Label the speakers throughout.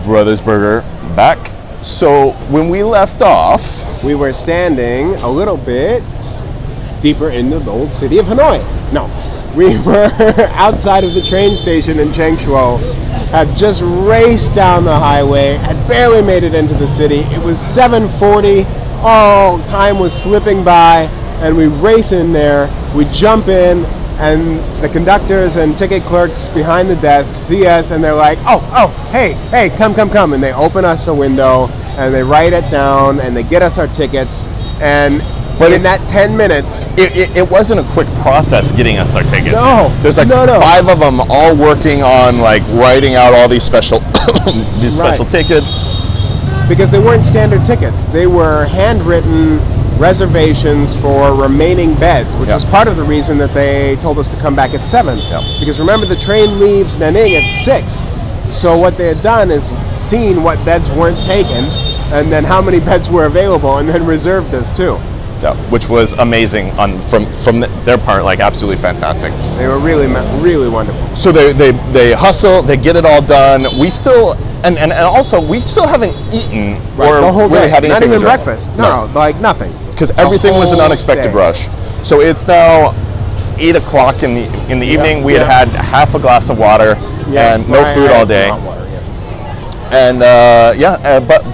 Speaker 1: Brothers Berger back. So when we left off,
Speaker 2: we were standing a little bit deeper in the old city of Hanoi. No, we were outside of the train station in Changshuo, had just raced down the highway, had barely made it into the city. It was 7:40, time was slipping by, and we race in there, we jump in, and the conductors and ticket clerks behind the desk see us, and they're like, hey, come, and they open us a window, and they write it down, and they get us our tickets, but in that 10 minutes...
Speaker 1: It wasn't a quick process getting us our tickets.
Speaker 2: No.
Speaker 1: There's like five of them all working on like writing out all these special special tickets.
Speaker 2: Because they weren't standard tickets. They were handwritten reservations for remaining beds, which was part of the reason that they told us to come back at 7. Because remember, the train leaves Nanning at 6. So what they had done is seen what beds weren't taken, and then how many beds were available, and then reserved us too.
Speaker 1: Yeah, which was amazing from their part, like absolutely fantastic.
Speaker 2: They were really wonderful.
Speaker 1: So they hustle, they get it all done. We still and also we still haven't eaten or
Speaker 2: the whole
Speaker 1: really
Speaker 2: day.
Speaker 1: had anything.
Speaker 2: Not even
Speaker 1: to drink.
Speaker 2: breakfast. No, like nothing.
Speaker 1: Because everything was an unexpected rush. So it's now 8 o'clock in the evening. We had half a glass of water and no food all day. And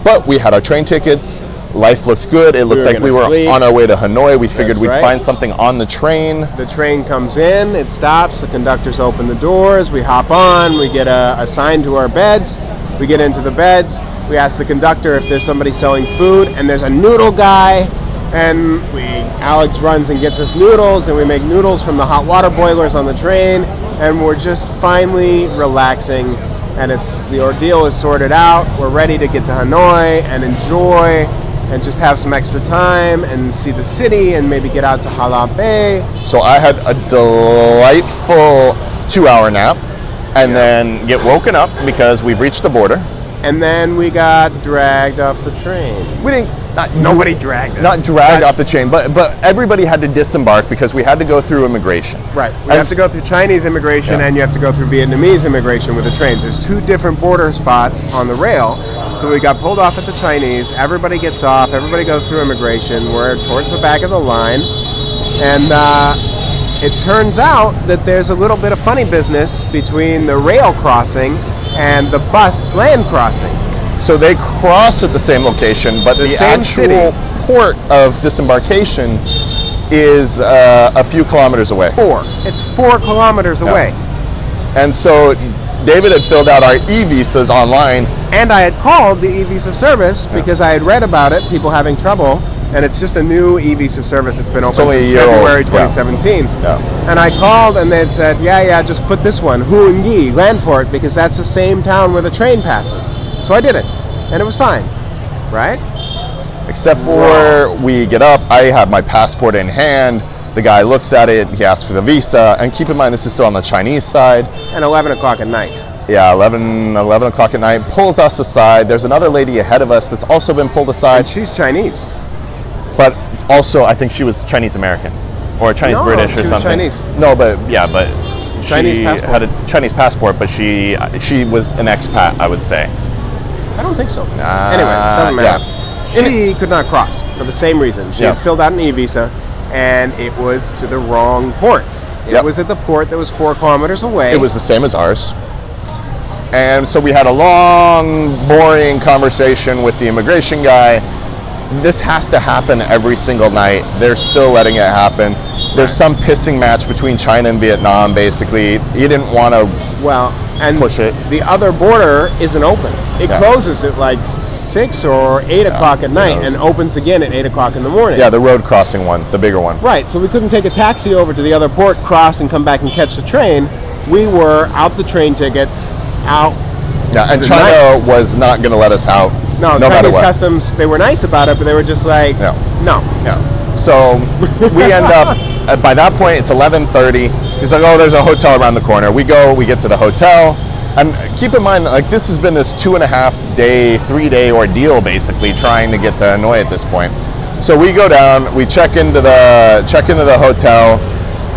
Speaker 1: but we had our train tickets. Life looked good. It looked like we were on our way to Hanoi. We figured we'd find something on the train.
Speaker 2: The train comes in, it stops, the conductors open the doors, we hop on, we get assigned to our beds, we get into the beds, we ask the conductor if there's somebody selling food, and there's a noodle guy, and Alex runs and gets us noodles, and we make noodles from the hot water boilers on the train, and we're just finally relaxing, and the ordeal is sorted out. We're ready to get to Hanoi and enjoy and just have some extra time and see the city and maybe get out to Hala Bay.
Speaker 1: So I had a delightful 2-hour nap and then get woken up because we've reached the border.
Speaker 2: And then we got dragged off the train.
Speaker 1: We didn't.
Speaker 2: Nobody dragged us.
Speaker 1: Not dragged off the train, but everybody had to disembark because we had to go through immigration.
Speaker 2: Right. We have to go through Chinese immigration and you have to go through Vietnamese immigration with the trains. There's 2 different border spots on the rail. So we got pulled off at the Chinese. Everybody gets off. Everybody goes through immigration. We're towards the back of the line. And it turns out that there's a little bit of funny business between the rail crossing and the bus land crossing.
Speaker 1: So they cross at the same location, but the actual port of disembarkation is a few kilometers away.
Speaker 2: 4. It's 4 kilometers away.
Speaker 1: And so David had filled out our e-visas online.
Speaker 2: And I had called the e-visa service because I had read about it, people having trouble, and it's just a new e-visa service. It's been open since February 2017. And I called and they had said, just put this one, Hu Nhi Landport, because that's the same town where the train passes. So I did it, and it was fine, right?
Speaker 1: Except for we get up, I have my passport in hand, the guy looks at it, he asks for the visa, and keep in mind this is still on the Chinese side.
Speaker 2: And 11 o'clock at night.
Speaker 1: Yeah, 11 o'clock at night, pulls us aside. There's another lady ahead of us that's also been pulled aside.
Speaker 2: And she's Chinese.
Speaker 1: But also, I think she was Chinese American or Chinese British or something.
Speaker 2: Chinese.
Speaker 1: No, but
Speaker 2: Chinese
Speaker 1: she
Speaker 2: passport.
Speaker 1: had a Chinese passport, but she was an expat, I would say.
Speaker 2: I don't think so. Anyway, doesn't matter. She could not cross for the same reason. She had filled out an e-visa, and it was to the wrong port. It was at the port that was 4 kilometers away.
Speaker 1: It was the same as ours. And so we had a long, boring conversation with the immigration guy. This has to happen every single night. They're still letting it happen. There's some pissing match between China and Vietnam, basically. He didn't want to push it.
Speaker 2: The other border isn't open. It closes at like 6 or 8 o'clock at night and opens again at 8 o'clock in the morning.
Speaker 1: Yeah, the road crossing one, the bigger one.
Speaker 2: Right, so we couldn't take a taxi over to the other port, cross, and come back and catch the train. We were out the train tickets, out.
Speaker 1: Yeah, and China was not going to let us out.
Speaker 2: No Chinese customs, they were nice about it, but they were just like, no.
Speaker 1: So we end up, by that point, it's 11:30. He's like, there's a hotel around the corner. We get to the hotel. And keep in mind that like this has been this 2.5-day, 3-day ordeal basically trying to get to Hanoi at this point. So we go down, we check into the hotel,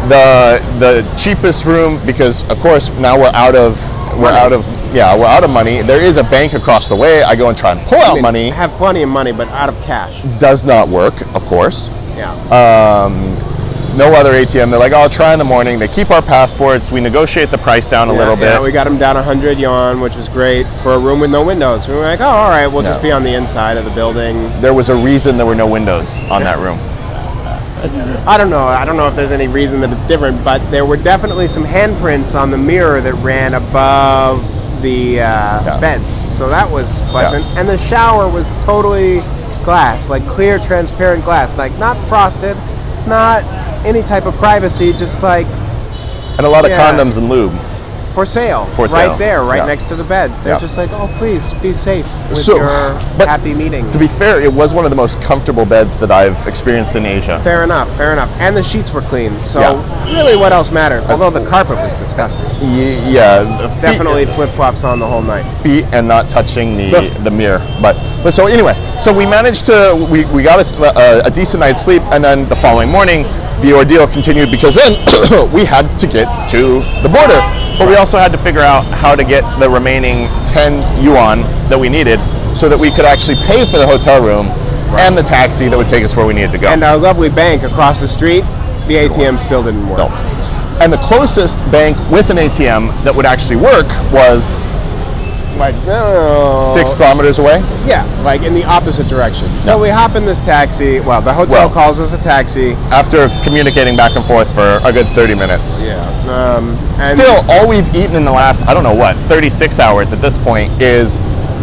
Speaker 1: the cheapest room, because of course now we're out of Yeah, we're out of money. There is a bank across the way. I go and try and pull out money.
Speaker 2: I have plenty of money, but out of cash.
Speaker 1: Does not work, of course.
Speaker 2: Yeah.
Speaker 1: No other ATM. They're like, oh, I'll try in the morning. They keep our passports. We negotiate the price down a little bit.
Speaker 2: Yeah, we got them down 100 yuan, which was great for a room with no windows. We were like, oh, all right, we'll just be on the inside of the building.
Speaker 1: There was a reason there were no windows on that room.
Speaker 2: I don't know. I don't know if there's any reason that it's different, but there were definitely some handprints on the mirror that ran above the beds. So that was pleasant. And the shower was totally glass, like clear, transparent glass, like not frosted, not any type of privacy, just like...
Speaker 1: And a lot of condoms and lube.
Speaker 2: For sale.
Speaker 1: For sale.
Speaker 2: Right there, right next to the bed. They're just like, oh, please, be safe with your happy meeting.
Speaker 1: To be fair, it was one of the most comfortable beds that I've experienced in Asia.
Speaker 2: Fair enough, fair enough. And the sheets were clean, so really what else matters? Although the carpet was disgusting.
Speaker 1: Yeah.
Speaker 2: Definitely flip-flops on the whole night.
Speaker 1: Feet and not touching the mirror. But so anyway, so we managed to, we got a decent night's sleep, and then the following morning, the ordeal continued because then we had to get to the border. But we also had to figure out how to get the remaining 10 yuan that we needed so that we could actually pay for the hotel room and the taxi that would take us where we needed to go.
Speaker 2: And our lovely bank across the street, the ATM still didn't work.
Speaker 1: No. And the closest bank with an ATM that would actually work was
Speaker 2: like
Speaker 1: 6 kilometers away.
Speaker 2: Yeah, like in the opposite direction. So we hop in this taxi. Well, the hotel calls us a taxi.
Speaker 1: After communicating back and forth for a good 30 minutes.
Speaker 2: Yeah.
Speaker 1: Still, all we've eaten in the last, I don't know what, 36 hours at this point is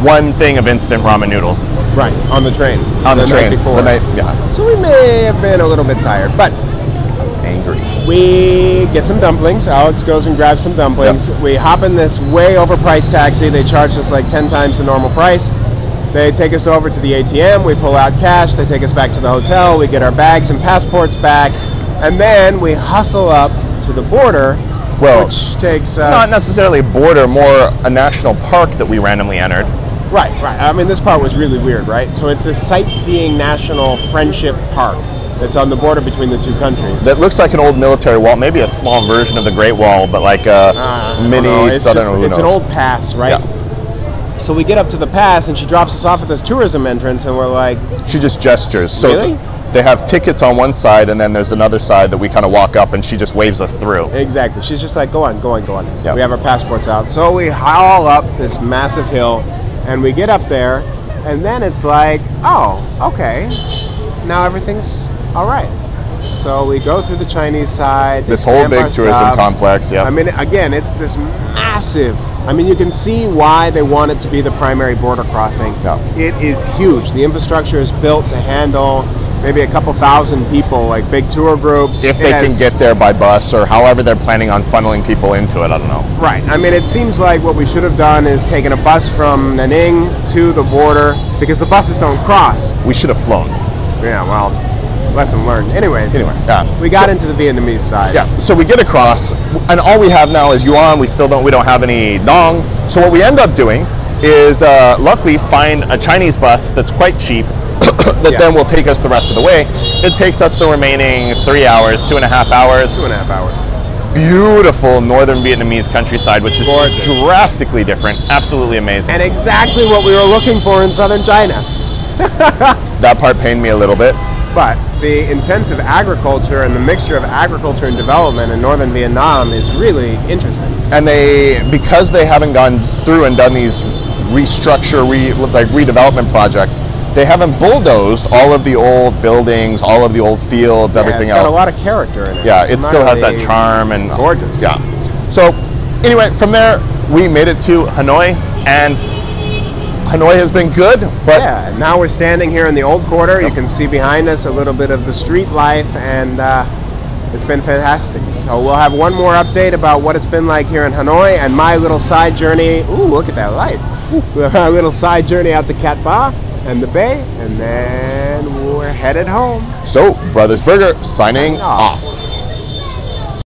Speaker 1: one thing of instant ramen noodles.
Speaker 2: Right, on the train.
Speaker 1: On the train.
Speaker 2: Night before.
Speaker 1: The night,
Speaker 2: So we may have been a little bit tired, but
Speaker 1: angry.
Speaker 2: We get some dumplings. Alex goes and grabs some dumplings. Yep. We hop in this way overpriced taxi. They charge us like 10 times the normal price. They take us over to the ATM. We pull out cash. They take us back to the hotel. We get our bags and passports back. And then we hustle up to the border, which takes us...
Speaker 1: Not necessarily a border, more a national park that we randomly entered.
Speaker 2: Right. I mean, this part was really weird, right? So it's a sightseeing national friendship park. It's on the border between the two countries.
Speaker 1: That looks like an old military wall, maybe a small version of the Great Wall, but like a mini southern.
Speaker 2: It's an old pass, right? Yeah. So we get up to the pass, and she drops us off at this tourism entrance, and we're like...
Speaker 1: She just gestures. So
Speaker 2: really?
Speaker 1: They have tickets on one side, and then there's another side that we kind of walk up, and she just waves us through.
Speaker 2: Exactly. She's just like, go on.
Speaker 1: Yep.
Speaker 2: We have our passports out. So we haul up this massive hill, and we get up there, and then it's like, oh, okay, now everything's all right. So we go through the Chinese side.
Speaker 1: This whole big tourism complex, yeah.
Speaker 2: I mean, again, it's this massive. I mean, you can see why they want it to be the primary border crossing.
Speaker 1: Yeah.
Speaker 2: It is huge. The infrastructure is built to handle maybe a couple thousand people, like big tour groups.
Speaker 1: If they can get there by bus or however they're planning on funneling people into it, I don't know.
Speaker 2: Right. I mean, it seems like what we should have done is taken a bus from Nanning to the border because the buses don't cross.
Speaker 1: We should have flown.
Speaker 2: Yeah, well, lesson learned. Anyway,
Speaker 1: yeah.
Speaker 2: We got into the Vietnamese side.
Speaker 1: Yeah, so we get across, and all we have now is yuan. We don't have any dong. So what we end up doing is, luckily, find a Chinese bus that's quite cheap that then will take us the rest of the way. It takes us the remaining 3 hours, 2.5 hours.
Speaker 2: 2.5 hours.
Speaker 1: Beautiful northern Vietnamese countryside, which is
Speaker 2: gorgeous.
Speaker 1: Drastically different. Absolutely amazing.
Speaker 2: And exactly what we were looking for in southern China.
Speaker 1: That part pained me a little bit.
Speaker 2: But the intensive agriculture and the mixture of agriculture and development in northern Vietnam is really interesting.
Speaker 1: And because they haven't gone through and done these redevelopment projects, they haven't bulldozed all of the old buildings, all of the old fields, everything else.
Speaker 2: It's got a lot of character in it.
Speaker 1: Yeah, it still has that charm and
Speaker 2: gorgeous.
Speaker 1: Yeah. So anyway, from there we made it to Hanoi, and Hanoi has been good, but
Speaker 2: yeah, now we're standing here in the old quarter. You can see behind us a little bit of the street life, and it's been fantastic. So we'll have one more update about what it's been like here in Hanoi and my little side journey. Ooh, look at that light. My little side journey out to Cat Ba and the Bay, and then we're headed home.
Speaker 1: So, Brothers Berger signing off.